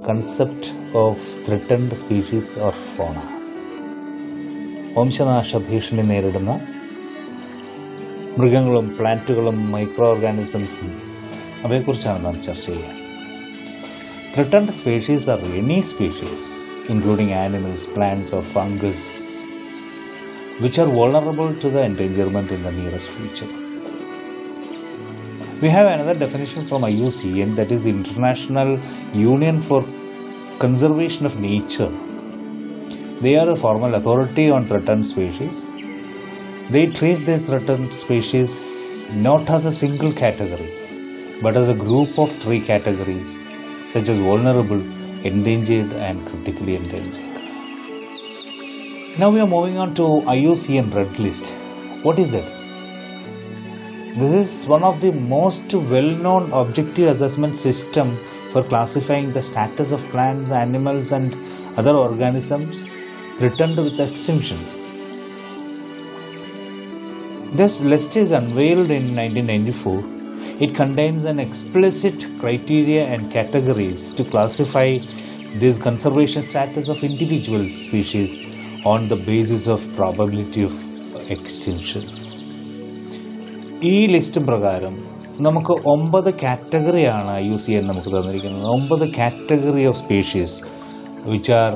concept of threatened species or fauna. വംശനാശ ഭീഷണി നേരിടുന്ന മൃഗങ്ങളും പ്ലാന്റുകളും മൈക്രോ ഓർഗാനിസംസും അവയെക്കുറിച്ചാണ് നാം ചർച്ച ചെയ്യുക. Threatened species are any species, including animals, plants or fungus, which are vulnerable to the endangerment in the nearest future. We have another definition from IUCN, that is International Union for Conservation of Nature. They are a formal authority on threatened species. They treat the threatened species not as a single category, but as a group of 3 categories, such as vulnerable, endangered and critically endangered. Now we are moving on to IUCN Red List. What is that? This is one of the most well-known objective assessment system for classifying the status of plants, animals and other organisms threatened with extinction. This list is unveiled in 1994. It contains an explicit criteria and categories to classify this conservation status of individual species on the basis of probability of extinction. ഈ list പ്രകാരം നമുക്ക് 9 കാറ്റഗറിയാണ് IUCN നമുക്ക് തന്നിരിക്കുന്നത്. 9 category of species which are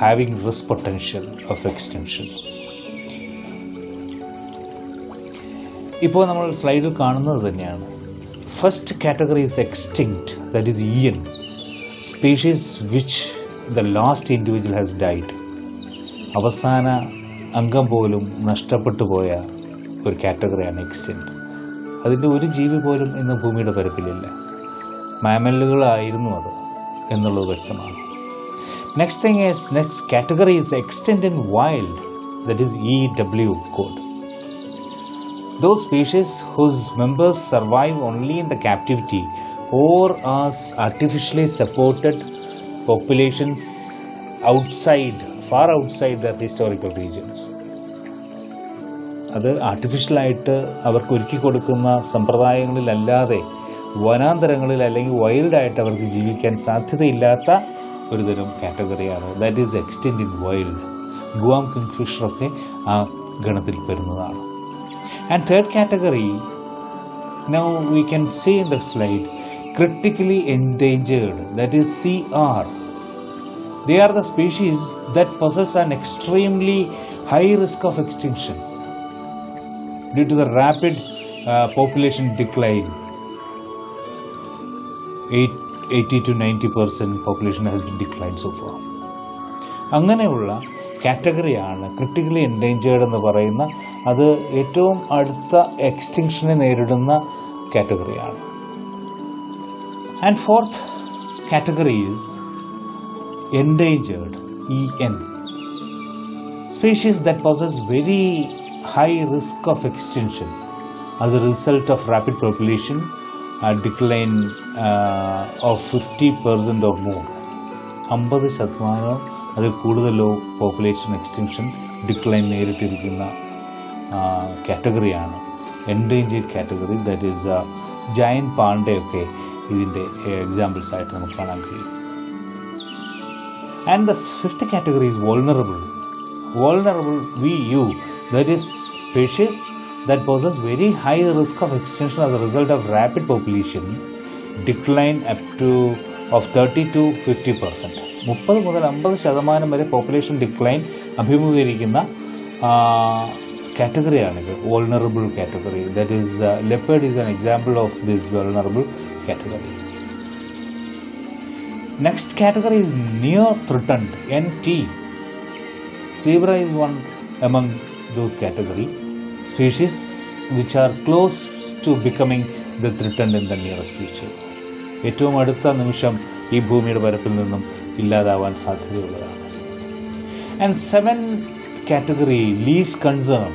having risk potential of extension. ഇപ്പോൾ നമ്മൾ സ്ലൈഡിൽ കാണുന്നത് തന്നെയാണ്. First category is extinct, that is EN, species which the last individual has died. അവസാന അംഗം പോലും നഷ്ടപ്പെട്ടു പോയ ഒരു കാറ്റഗറിയാണ് എക്സ്റ്റിൻക്റ്റ്. അതിൻ്റെ ഒരു ജീവി പോലും ഇന്ന് ഭൂമിയുടെ പരപ്പിലില്ല. മാമലുകളായിരുന്നു അത് എന്നുള്ളത് വ്യക്തമാണ്. Next category is extinct in wild, that is EW code. Those species whose members survive only in the captivity or as artificially supported populations far outside their historical regions. അത് ആർട്ടിഫിഷ്യലായിട്ട് അവർക്ക് ഒരുക്കി കൊടുക്കുന്ന സമ്പ്രദായങ്ങളിലല്ലാതെ വനാന്തരങ്ങളിൽ അല്ലെങ്കിൽ വൈൽഡായിട്ട് അവർക്ക് ജീവിക്കാൻ സാധ്യതയില്ലാത്ത ഒരുതരം കാറ്റഗറിയാണ്. That is extinct in wild. Guam കിങ്ഫിഷറൊക്കെ ആ ഗണത്തിൽ പെടുന്നതാണ്. And third category, now we can see in the slide, critically endangered, that is CR. They are the species that possess an extremely high risk of extinction due to the rapid population decline. 80 to 90% population has been declined so far. അങ്ങനെയുള്ള കാറ്റഗറിയാണ് critically endangered എന്ന് പറയുന്ന, അത് ഏറ്റവും അടുത്ത എക്സ്റ്റിങ്ഷനെ നേരിടുന്ന കാറ്റഗറിയാണ്. And fourth category is endangered, EN, species that possess very high risk of extinction as a result of rapid population decline of 50% or more. 50% അതിൽ കൂടുതലോ പോപ്പുലേഷൻ എക്സ്റ്റിങ്ഷൻ ഡിക്ലൈൻ നേരിട്ടിരിക്കുന്ന കാറ്റഗറിയാണ് endangered category. That is giant പാണ്ടയൊക്കെ ഇതിൻ്റെ examples ആയിട്ട് നമുക്ക് കാണാൻ കഴിയും. And the fifth category is vulnerable. Vulnerable VU, that is species that possess very high risk of extinction as a result of rapid population decline up to of 30 to 50%. 30 മുതൽ 50% വരെ population decline അഭിമുഖീകരിക്കുന്ന കാറ്റഗറിയാണിത്, vulnerable category. That is leopard is an example of this vulnerable category. Next category is near threatened, NT. Zebra is one among those category species which are close to becoming the threatened in the nearest future. ഏറ്റവും അടുത്ത നിമിഷം ഈ ഭൂമിയുടെ പരപ്പിൽ നിന്നും ഇല്ലാതാവാൻ സാധ്യതയുള്ളതാണ്. And 7th category least concern.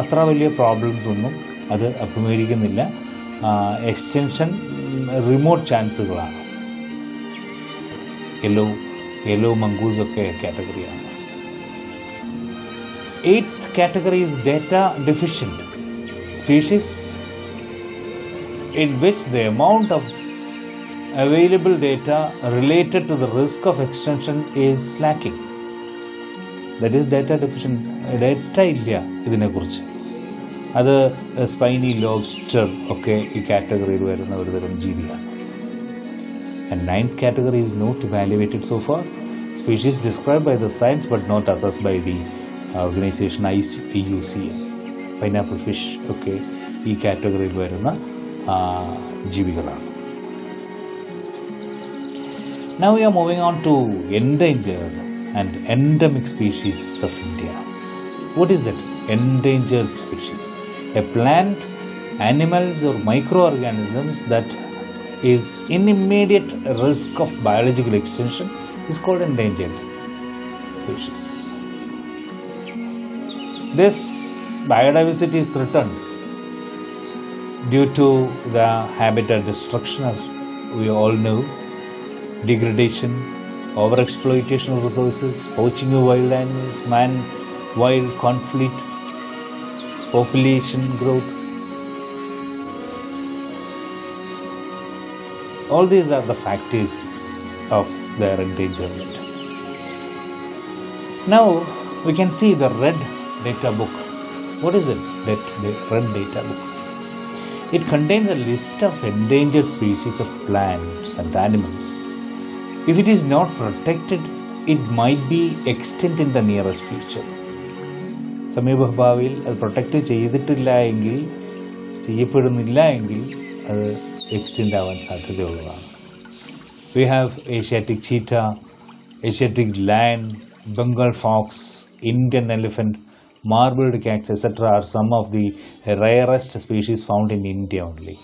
അത്ര വലിയ പ്രോബ്ലംസ് ഒന്നും അത് അഭിമുഖീകരിക്കുന്നില്ല. എക്സ്റ്റൻഷൻ റിമോട്ട് ചാൻസുകളാണ്. യെല്ലോ മംഗൂസൊക്കെ കാറ്റഗറിയാണ്. 8th category is data deficient, species in which the amount of available data related to the risk of extinction is lacking. That is data deficient. Data ഇല്ല ഇതിനെക്കുറിച്ച്. അത് സ്പൈനി ലോബ്സ്റ്റർ ഒക്കെ ഈ കാറ്റഗറിയിൽ വരുന്ന ഒരു തരം ജീവിയാണ്. And ninth category is not evaluated so far. Species described by the science but not assessed by the organization IUCN. Pineapple fish ഒക്കെ ഈ കാറ്റഗറിയിൽ വരുന്ന ജീവികളാണ്. Now we are moving on to endangered and endemic species of India. What is that? Endangered species. A plant, animals or microorganisms that is in immediate risk of biological extinction is called endangered species. This biodiversity is threatened due to the habitat destruction, as we all know, degradation, overexploitation of resources, poaching of wild animals, man-wild conflict, population growth. All these are the factors of their endangerment. Now we can see the red data book. What is it? Red data book. It contains a list of endangered species of plants and animals. If it is not protected, it might be extinct in the nearest future. സമീപഭാവിയിൽ അത് protect ചെയ്തിട്ടില്ല എങ്കിൽ, ചെയ്യപ്പെടുന്നില്ല എങ്കിൽ അത് extend ആവാൻ സാധ്യതയുള്ളതാണ്. We have Asiatic cheetah, Asiatic lion, Bengal fox, Indian elephant, marbled cats, etc. are some of the rarest species found in India only.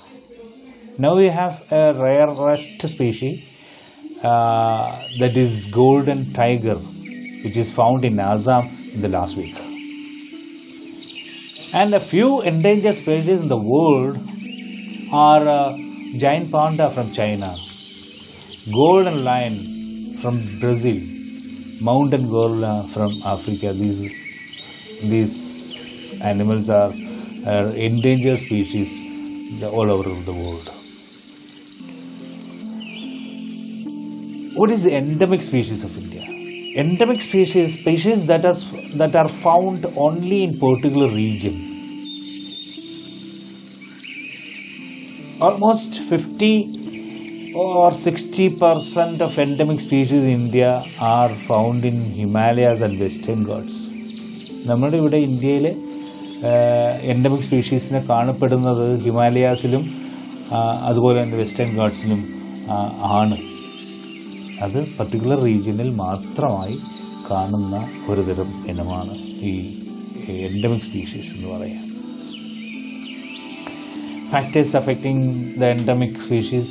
Now we have a rarest species that is golden tiger, which is found in Assam in the last week. And a few endangered species in the world are giant panda from China, golden lion from Brazil, mountain gorilla from Africa. These animals are endangered species all over the world. What is the endemic species of India? Endemic species that are found only in particular region. Almost 50 or 60% of endemic species in India are found in Himalayas and Western Ghats. നമ്മുടെ ഇവിടെ ഇന്ത്യയിലെ endemic സ്പീഷീസിനെ കാണപ്പെടുന്നത് ഹിമാലയാസിലും അതുപോലെ തന്നെ western ഗാട്ട്സിലും ആണ്. അത് particular റീജിയനിൽ മാത്രമായി കാണുന്ന ഒരു തരം ഇനമാണ് ഈ എൻഡമിക് സ്പീഷീസ് എന്ന് പറയാം. Factors affecting the endemic species,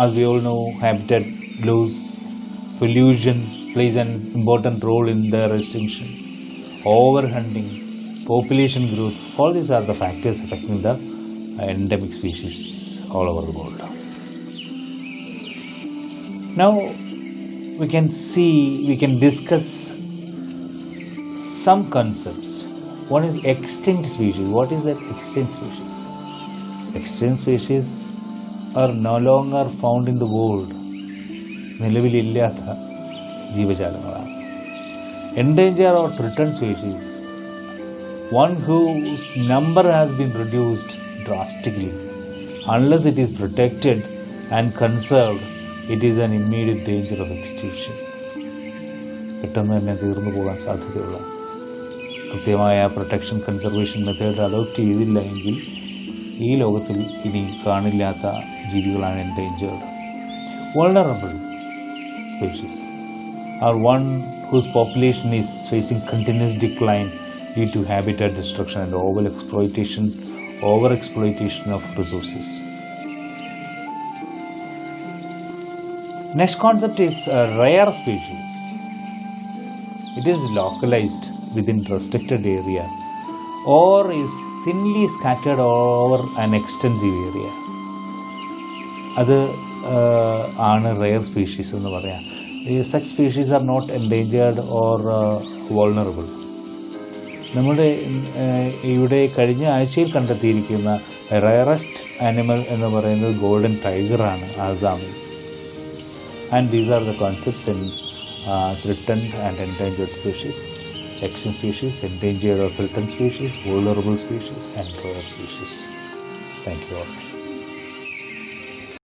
as we all know, habitat loss, pollution plays an important role in their extinction, overhunting, population growth. All these are the factors affecting the endemic species all over the world. Now we can discuss some concepts. What is extinct species? What is that extinct species? Extinct species are no longer found in the world. നിലവിലില്ലാത്ത ജീവജാലങ്ങളാണ്. Endangered or threatened species, one whose number has been reduced drastically. Unless it is protected and conserved, it is an immediate danger of extinction. പെട്ടെന്ന് തന്നെ തീർന്നു പോകാൻ സാധ്യതയുള്ള കൃത്യമായ protection conservation method adopt ചെയ്തില്ല എങ്കിൽ ഈ ലോകത്തിൽ ഇനി കാണില്ലാത്ത ജീവികളാണ് endangered. Vulnerable species are one whose population is facing continuous decline due to habitat destruction and overexploitation of resources. Next concept is a rare species. It is localized within restricted area or is thinly scattered over an extensive area. അത് ആണ് rare species എന്ന് പറയാം. Such species are not endangered or vulnerable. നമ്മുടെ ഇവിടെ കഴിഞ്ഞ ആഴ്ചയിൽ കണ്ടെത്തിയിരിക്കുന്ന rarest animal എന്ന് പറയുന്നത് ഗോൾഡൻ ടൈഗറാണ് ആസാമിൽ. And these are the concepts in threatened and endangered species, extinct species, endangered or threatened species, vulnerable species, and rare species. Thank you all.